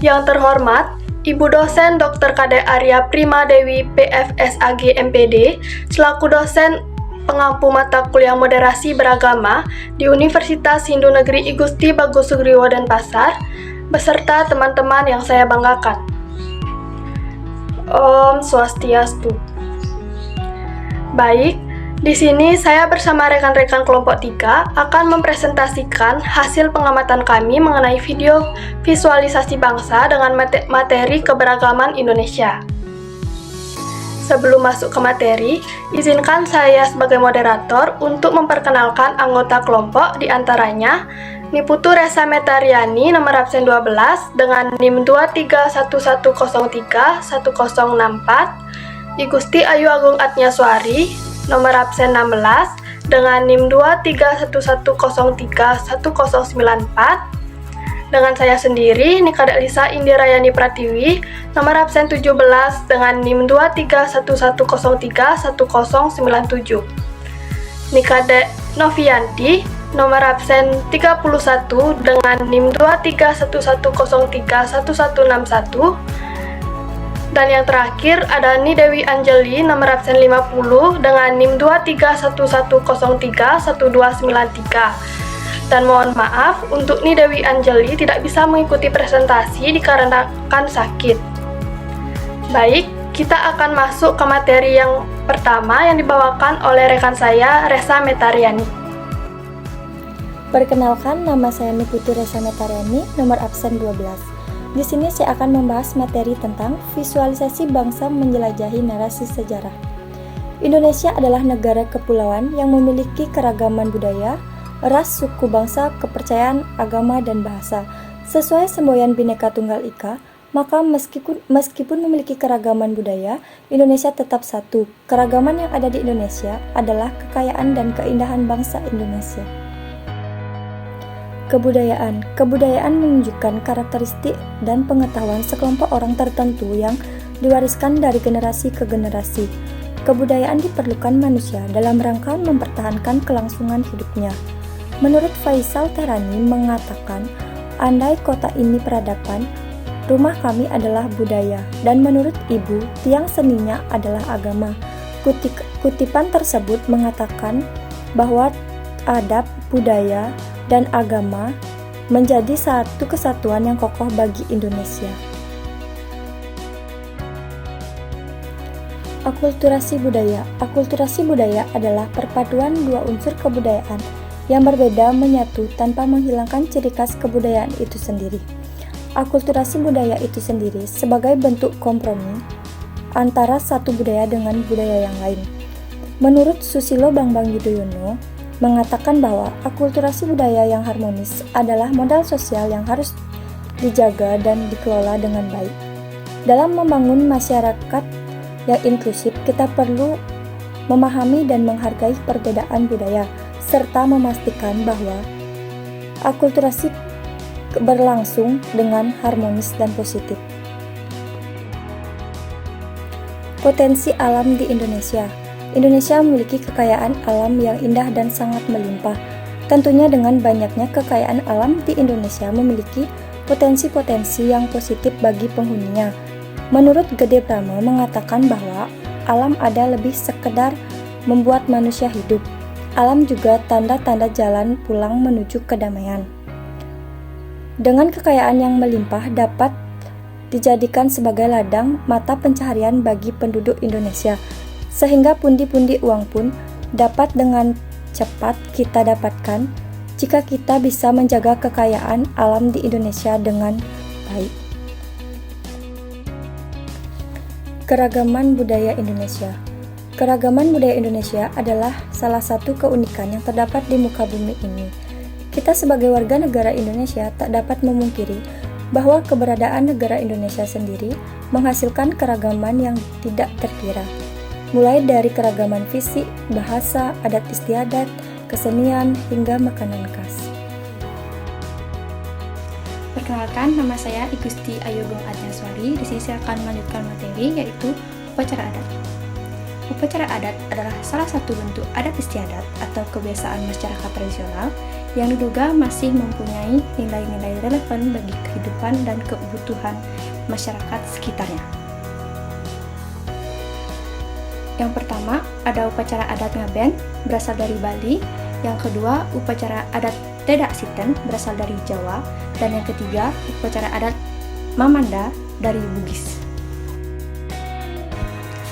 Yang terhormat, Ibu dosen Dr. Kade Arya Prima Dewi PFSAG MPD, selaku dosen pengampu mata kuliah moderasi beragama di Universitas Hindu Negeri I Gusti Bagus Sugriwo Denpasar, beserta teman-teman yang saya banggakan. Om Swastiastu. Baik, di sini saya bersama rekan-rekan kelompok 3 akan mempresentasikan hasil pengamatan kami mengenai video visualisasi bangsa dengan materi keberagaman Indonesia. Sebelum masuk ke materi, izinkan saya sebagai moderator untuk memperkenalkan anggota kelompok, di antaranya Niputu Resa Metariani nomor absen 12 dengan NIM 23113104, Igusti Ayu Agung Atnyaswari nomor absen 16 dengan NIM 23113104, dengan saya sendiri Nikada Lisa Indirayani Pratiwi nomor absen 17 dengan NIM 2311311097, Nikada Novianti nomor absen 31 dengan NIM 2311031161, dan yang terakhir ada Ni Dewi Anjeli nomor absen 50 dengan NIM 2311011293. Dan mohon maaf untuk Ni Dewi Anjeli tidak bisa mengikuti presentasi dikarenakan sakit. Baik, kita akan masuk ke materi yang pertama yang dibawakan oleh rekan saya, Resa Metariani. Perkenalkan, nama saya Niputu Resa Metariani, nomor absen 12. Di sini saya akan membahas materi tentang visualisasi bangsa menjelajahi narasi sejarah. Indonesia adalah negara kepulauan yang memiliki keragaman budaya, ras, suku bangsa, kepercayaan, agama, dan bahasa. Sesuai semboyan Bhinneka Tunggal Ika, maka meskipun memiliki keragaman budaya, Indonesia tetap satu. Keragaman yang ada di Indonesia adalah kekayaan dan keindahan bangsa Indonesia. Kebudayaan menunjukkan karakteristik dan pengetahuan sekelompok orang tertentu yang diwariskan dari generasi ke generasi. Kebudayaan diperlukan manusia dalam rangka mempertahankan kelangsungan hidupnya. Menurut Faisal Terani mengatakan, andai kota ini peradaban, rumah kami adalah budaya, dan menurut ibu, tiang seninya adalah agama. Kutipan tersebut mengatakan bahwa adab, budaya, dan agama menjadi satu kesatuan yang kokoh bagi Indonesia. Akulturasi budaya. Akulturasi budaya adalah perpaduan dua unsur kebudayaan yang berbeda menyatu tanpa menghilangkan ciri khas kebudayaan itu sendiri. Akulturasi budaya itu sendiri sebagai bentuk kompromi antara satu budaya dengan budaya yang lain. Menurut Susilo Bambang Yudhoyono, mengatakan bahwa akulturasi budaya yang harmonis adalah modal sosial yang harus dijaga dan dikelola dengan baik. Dalam membangun masyarakat yang inklusif, kita perlu memahami dan menghargai perbedaan budaya, serta memastikan bahwa akulturasi berlangsung dengan harmonis dan positif. Potensi alam di Indonesia. Indonesia memiliki kekayaan alam yang indah dan sangat melimpah. Tentunya dengan banyaknya kekayaan alam di Indonesia memiliki potensi-potensi yang positif bagi penghuninya. Menurut Gede Pramo mengatakan bahwa alam ada lebih sekedar membuat manusia hidup. Alam juga tanda-tanda jalan pulang menuju kedamaian. Dengan kekayaan yang melimpah dapat dijadikan sebagai ladang mata pencaharian bagi penduduk Indonesia, sehingga pundi-pundi uang pun dapat dengan cepat kita dapatkan jika kita bisa menjaga kekayaan alam di Indonesia dengan baik. Keragaman budaya Indonesia. Keragaman budaya Indonesia adalah salah satu keunikan yang terdapat di muka bumi ini. Kita sebagai warga negara Indonesia tak dapat memungkiri bahwa keberadaan negara Indonesia sendiri menghasilkan keragaman yang tidak terkira. Mulai dari keragaman fisik, bahasa, adat istiadat, kesenian, hingga makanan khas. Perkenalkan, nama saya Igusti Ayu Agung Atnyaswari. Di sini saya akan melanjutkan materi, yaitu upacara adat. Upacara adat adalah salah satu bentuk adat istiadat atau kebiasaan masyarakat tradisional yang diduga masih mempunyai nilai-nilai relevan bagi kehidupan dan kebutuhan masyarakat sekitarnya. Yang pertama, ada upacara adat Ngaben berasal dari Bali. Yang kedua, upacara adat Tedak Siten berasal dari Jawa. Dan yang ketiga, upacara adat Mamanda dari Bugis.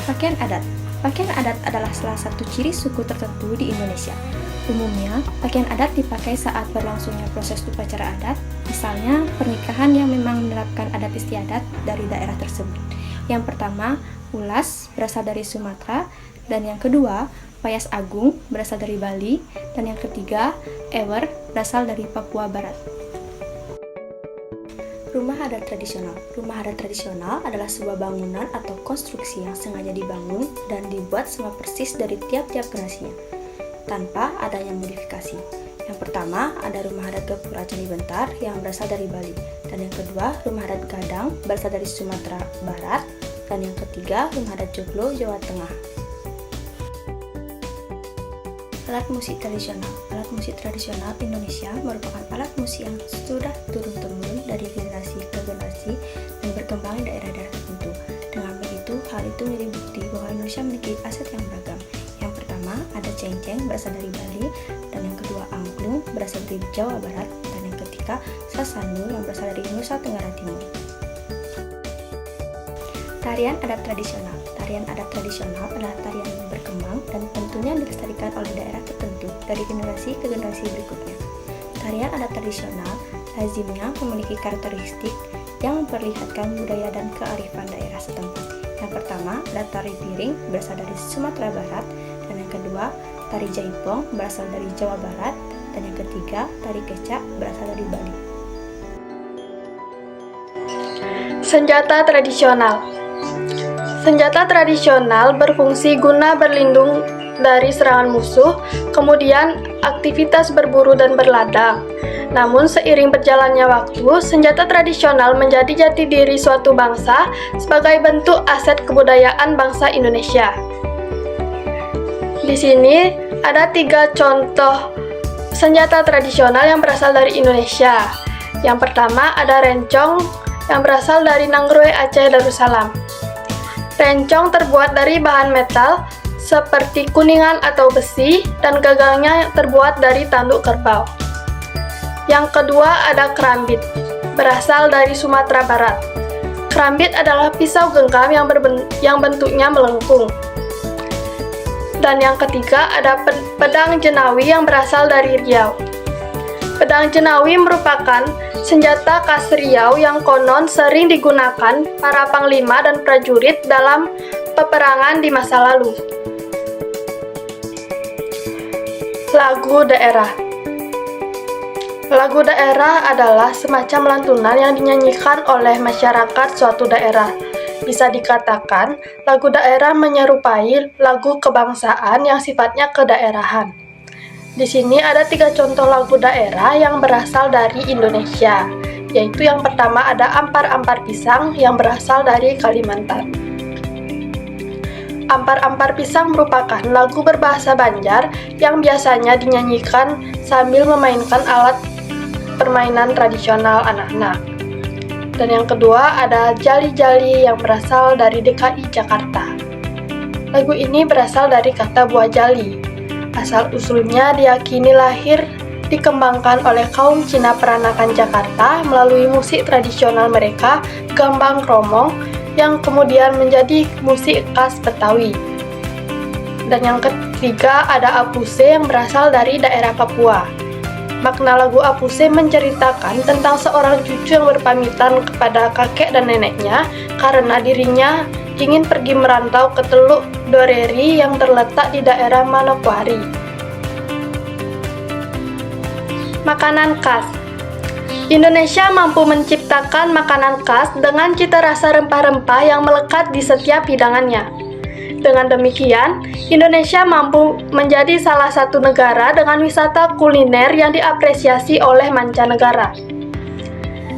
Pakaian adat. Pakaian adat adalah salah satu ciri suku tertentu di Indonesia. Umumnya, pakaian adat dipakai saat berlangsungnya proses upacara adat, misalnya pernikahan yang memang menerapkan adat istiadat dari daerah tersebut. Yang pertama, ulas berasal dari Sumatera, dan yang kedua, payas agung berasal dari Bali, dan yang ketiga, ewer berasal dari Papua Barat. Rumah adat tradisional. Rumah adat tradisional adalah sebuah bangunan atau konstruksi yang sengaja dibangun dan dibuat sama persis dari tiap-tiap generasinya, tanpa adanya modifikasi. Yang pertama, ada rumah adat Gapura Candi Bentar yang berasal dari Bali, dan yang kedua, rumah adat Gadang berasal dari Sumatera Barat, dan yang ketiga, rumah adat Joglo, Jawa Tengah. Alat musik tradisional. Alat musik tradisional Indonesia merupakan alat musik yang sudah turun-temurun dari generasi ke generasi dan berkembang di daerah-daerah tertentu. Dengan begitu, hal itu menjadi bukti bahwa Indonesia memiliki aset yang beragam. Yang pertama, ada cengceng berasal dari Bali, dan yang kedua, angklung berasal dari Jawa Barat, dan yang ketiga, sasando yang berasal dari Nusa Tenggara Timur. Tarian adat tradisional. Tarian adat tradisional adalah tarian yang berkembang dan tentunya dilestarikan oleh daerah tertentu dari generasi ke generasi berikutnya. Tarian adat tradisional lazimnya memiliki karakteristik yang memperlihatkan budaya dan kearifan daerah setempat. Yang pertama, ada tari piring berasal dari Sumatera Barat, dan yang kedua, tari jaipong berasal dari Jawa Barat, dan yang ketiga, tari kecak berasal dari Bali. Senjata tradisional. Senjata tradisional berfungsi guna berlindung dari serangan musuh, kemudian aktivitas berburu dan berladang. Namun seiring berjalannya waktu, senjata tradisional menjadi jati diri suatu bangsa sebagai bentuk aset kebudayaan bangsa Indonesia. Di sini ada 3 contoh senjata tradisional yang berasal dari Indonesia. Yang pertama ada rencong yang berasal dari Nangroe, Aceh Darussalam. Rencong terbuat dari bahan metal seperti kuningan atau besi dan gagangnya terbuat dari tanduk kerbau. Yang kedua ada kerambit, berasal dari Sumatera Barat. Kerambit adalah pisau genggam yang bentuknya melengkung. Dan yang ketiga ada pedang jenawi yang berasal dari Riau. Pedang jenawi merupakan senjata khas Riau yang konon sering digunakan para panglima dan prajurit dalam peperangan di masa lalu. Lagu daerah. Lagu daerah adalah semacam lantunan yang dinyanyikan oleh masyarakat suatu daerah. Bisa dikatakan, lagu daerah menyerupai lagu kebangsaan yang sifatnya kedaerahan. Di sini ada 3 contoh lagu daerah yang berasal dari Indonesia, yaitu yang pertama ada Ampar-Ampar Pisang yang berasal dari Kalimantan. Ampar-Ampar Pisang merupakan lagu berbahasa Banjar yang biasanya dinyanyikan sambil memainkan alat permainan tradisional anak-anak. Dan yang kedua ada Jali-Jali yang berasal dari DKI Jakarta. Lagu ini berasal dari kata buah jali. Asal-usulnya diyakini lahir dikembangkan oleh kaum Cina peranakan Jakarta melalui musik tradisional mereka, gambang kromong, yang kemudian menjadi musik khas Betawi. Dan yang ketiga ada Apuse yang berasal dari daerah Papua. Makna lagu Apuse menceritakan tentang seorang cucu yang berpamitan kepada kakek dan neneknya karena dirinya ingin pergi merantau ke Teluk Doreri yang terletak di daerah Manokwari. Makanan khas. Indonesia mampu menciptakan makanan khas dengan cita rasa rempah-rempah yang melekat di setiap hidangannya. Dengan demikian, Indonesia mampu menjadi salah satu negara dengan wisata kuliner yang diapresiasi oleh mancanegara.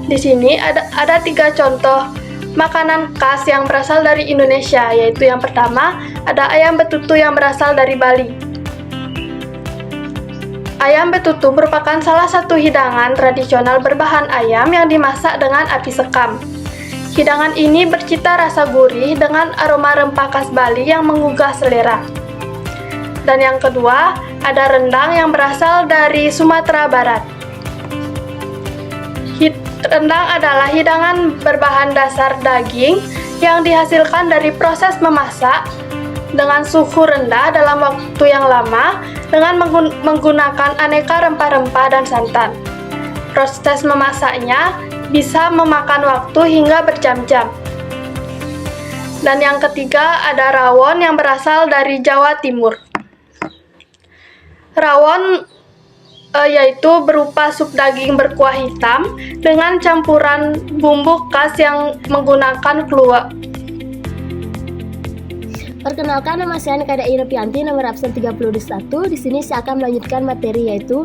Di sini ada 3 contoh makanan khas yang berasal dari Indonesia, yaitu yang pertama ada ayam betutu yang berasal dari Bali. Ayam betutu merupakan salah satu hidangan tradisional berbahan ayam yang dimasak dengan api sekam. Hidangan ini bercita rasa gurih dengan aroma rempah khas Bali yang menggugah selera. Dan yang kedua, ada rendang yang berasal dari Sumatera Barat. Rendang adalah hidangan berbahan dasar daging yang dihasilkan dari proses memasak dengan suhu rendah dalam waktu yang lama dengan menggunakan aneka rempah-rempah dan santan. Proses memasaknya bisa memakan waktu hingga berjam-jam. Dan yang ketiga ada rawon yang berasal dari Jawa Timur. Rawon yaitu berupa sup daging berkuah hitam dengan campuran bumbu khas yang menggunakan kluwek. Perkenalkan, nama saya Nikada Inopianti, nomor absen 31. Di sini saya akan melanjutkan materi yaitu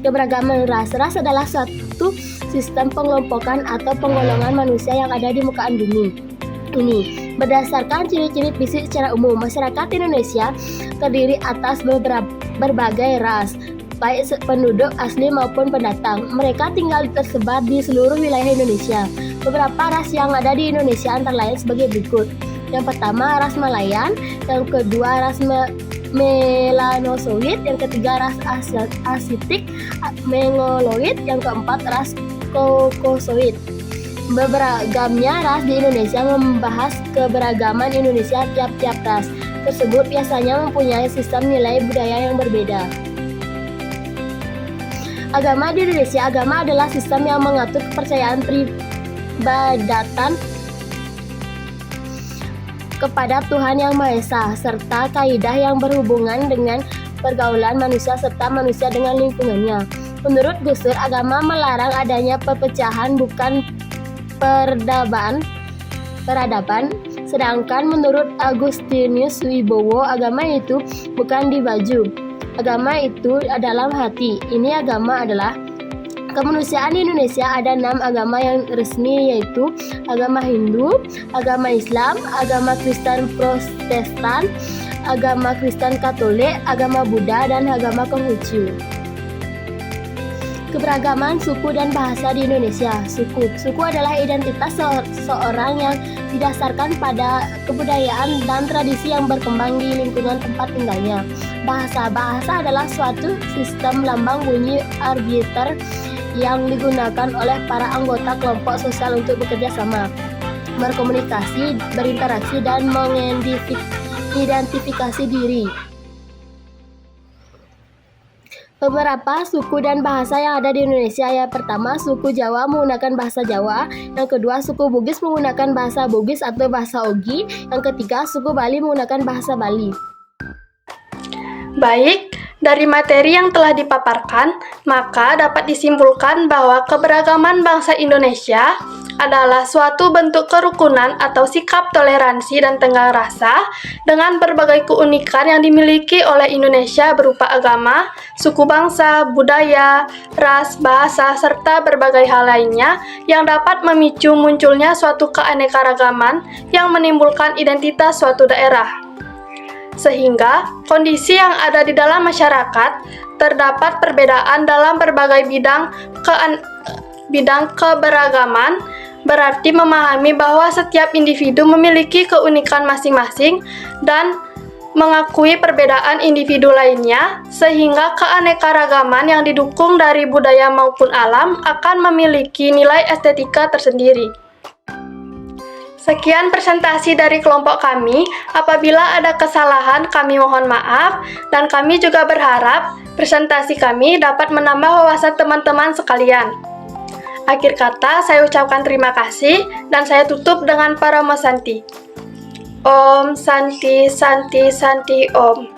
keberagaman ras. Ras adalah suatu sistem pengelompokan atau penggolongan manusia yang ada di mukaan bumi. Ini berdasarkan ciri-ciri fisik secara umum, masyarakat Indonesia terdiri atas berbagai ras, baik penduduk asli maupun pendatang. Mereka tinggal tersebar di seluruh wilayah Indonesia. Beberapa ras yang ada di Indonesia antara lain sebagai berikut. Yang pertama ras Malayan, yang kedua ras Melanosoid, yang ketiga ras Asiatik Mongoloid, yang keempat ras Caucasoid. Beragamnya ras di Indonesia membahas keberagaman Indonesia. Tiap-tiap ras tersebut biasanya mempunyai sistem nilai budaya yang berbeda. Agama di Indonesia. Agama adalah sistem yang mengatur kepercayaan peribadatan kepada Tuhan Yang Maha Esa, serta kaidah yang berhubungan dengan pergaulan manusia serta manusia dengan lingkungannya. Menurut Gus Dur, agama melarang adanya perpecahan, bukan peradaban. Sedangkan menurut Agustinus Wibowo, agama itu bukan di baju. Agama itu dalam hati. Ini agama adalah kemanusiaan. di Indonesia ada 6 agama yang resmi, yaitu agama Hindu, agama Islam, agama Kristen Protestan, agama Kristen Katolik, agama Buddha, dan agama Konghucu. Keberagaman suku dan bahasa di Indonesia. Suku adalah identitas seorang yang didasarkan pada kebudayaan dan tradisi yang berkembang di lingkungan tempat tinggalnya. Bahasa adalah suatu sistem lambang bunyi arbiter yang digunakan oleh para anggota kelompok sosial untuk bekerja sama, berkomunikasi, berinteraksi, dan mengidentifikasi diri. Beberapa suku dan bahasa yang ada di Indonesia. Yang pertama, suku Jawa menggunakan bahasa Jawa. Yang kedua, suku Bugis menggunakan bahasa Bugis atau bahasa Ogi. Yang ketiga, suku Bali menggunakan bahasa Bali. Baik, dari materi yang telah dipaparkan, maka dapat disimpulkan bahwa keberagaman bangsa Indonesia adalah suatu bentuk kerukunan atau sikap toleransi dan tenggang rasa dengan berbagai keunikan yang dimiliki oleh Indonesia berupa agama, suku bangsa, budaya, ras, bahasa, serta berbagai hal lainnya yang dapat memicu munculnya suatu keanekaragaman yang menimbulkan identitas suatu daerah. Sehingga kondisi yang ada di dalam masyarakat terdapat perbedaan dalam berbagai bidang keberagaman, berarti memahami bahwa setiap individu memiliki keunikan masing-masing dan mengakui perbedaan individu lainnya, sehingga keanekaragaman yang didukung dari budaya maupun alam akan memiliki nilai estetika tersendiri. Sekian presentasi dari kelompok kami. Apabila ada kesalahan, kami mohon maaf, dan kami juga berharap presentasi kami dapat menambah wawasan teman-teman sekalian. Akhir kata, saya ucapkan terima kasih, dan saya tutup dengan Paramo Santi. Om Santi Santi Santi Om.